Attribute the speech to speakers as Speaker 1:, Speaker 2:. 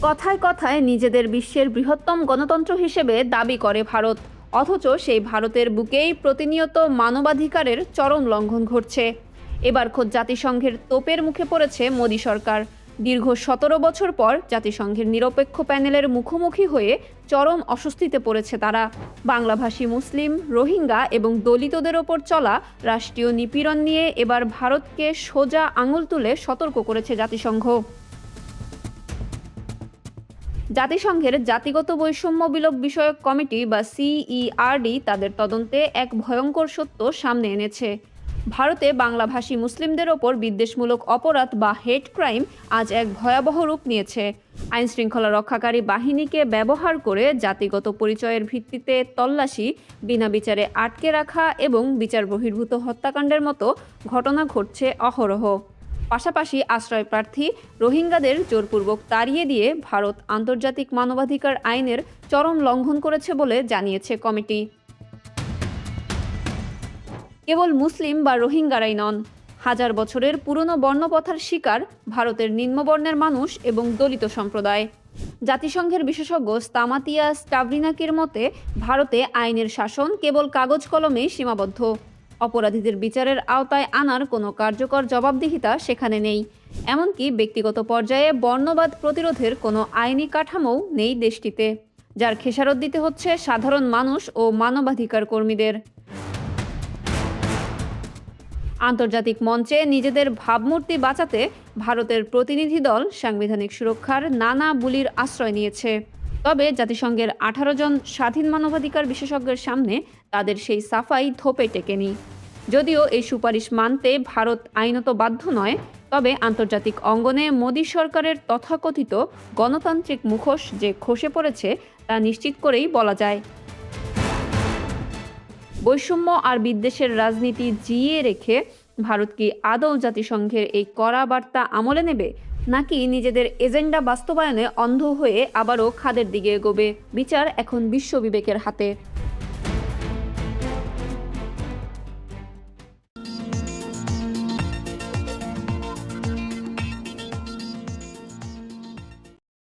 Speaker 1: কথায় কথায় নিজেদের বিশ্বের বৃহত্তম গণতন্ত্র হিসেবে দাবি করে ভারত, অথচ সেই ভারতের বুকেই প্রতিনিয়ত মানবাধিকারের চরম লঙ্ঘন ঘটছে। এবার খোদ জাতিসংঘের তোপের মুখে পড়েছে মোদী সরকার। দীর্ঘ ১৭ বছর পর জাতিসংঘের নিরপেক্ষ প্যানেলের মুখোমুখি হয়ে চরম অস্বস্তিতে পড়েছে তারা। বাংলাভাষী মুসলিম, রোহিঙ্গা এবং দলিতদের ওপর চলা রাষ্ট্রীয় নিপীড়ন নিয়ে এবার ভারতকে সোজা আঙুল তুলে সতর্ক করেছে জাতিসংঘ। জাতিসংঘের জাতিগত বৈষম্য বিলোপ বিষয়ক কমিটি বা সিইআরডি তাদের তদন্তে এক ভয়ঙ্কর সত্য সামনে এনেছে। ভারতে বাংলাভাষী মুসলিমদের ওপর বিদ্বেষমূলক অপরাধ বা হেট ক্রাইম আজ এক ভয়াবহ রূপ নিয়েছে। আইনশৃঙ্খলা রক্ষাকারী বাহিনীকে ব্যবহার করে জাতিগত পরিচয়ের ভিত্তিতে তল্লাশি, বিনা বিচারে আটকে রাখা এবং বিচার বহির্ভূত হত্যাকাণ্ডের মতো ঘটনা ঘটছে অহরহ। পাশাপাশি আশ্রয়প্রার্থী রোহিঙ্গাদের জোরপূর্বক তাড়িয়ে দিয়ে ভারত আন্তর্জাতিক মানবাধিকার আইনের চরম লঙ্ঘন করেছে বলে জানিয়েছে কমিটি। কেবল মুসলিম বা রোহিঙ্গারাই নন, হাজার বছরের পুরনো বর্ণপ্রথার শিকার ভারতের নিম্নবর্ণের মানুষ এবং দলিত সম্প্রদায়। জাতিসংঘের বিশেষজ্ঞ স্তামাতিয়া স্টাভরিনাকির মতে, ভারতে আইনের শাসন কেবল কাগজ কলমেই সীমাবদ্ধ। অপরাধীদের বিচারের আওতায় আনার কোনো কার্যকর জবাবদিহিতা সেখানে নেই। এমনকি ব্যক্তিগত পর্যায়ে বর্ণবাদ প্রতিরোধের কোনো আইনি কাঠামোও নেই দেশটিতে, যার খেসারত দিতে হচ্ছে সাধারণ মানুষ ও মানবাধিকার কর্মীদের। আন্তর্জাতিক মঞ্চে নিজেদের ভাবমূর্তি বাঁচাতে ভারতের প্রতিনিধি দল সাংবিধানিক সুরক্ষার নানা বুলির আশ্রয় নিয়েছে। তবে জাতিসংঘের ১৮ জন স্বাধীন মানবাধিকার বিশেষজ্ঞের সামনে তাদের সেই সাফাই ধোপে টেকেনি। যদিও এই সুপারিশ মানতে ভারত আইনত বাধ্য নয়, তবে আন্তর্জাতিক অঙ্গনে মোদী সরকারের তথাকথিত গণতান্ত্রিক মুখোশ যে খসে পড়েছে তা নিশ্চিত করেই বলা যায়। বৈষম্য আর বিদ্বেষের রাজনীতি জিইয়ে রেখে ভারত কি আদৌ জাতিসংঘের এই কড়া বার্তা আমলে নেবে, নাকি নিজেদের এজেন্ডা বাস্তবায়নে অন্ধ হয়ে আবারও খাদের দিকে এগোবে? বিচার এখন বিশ্ব বিবেকের হাতে।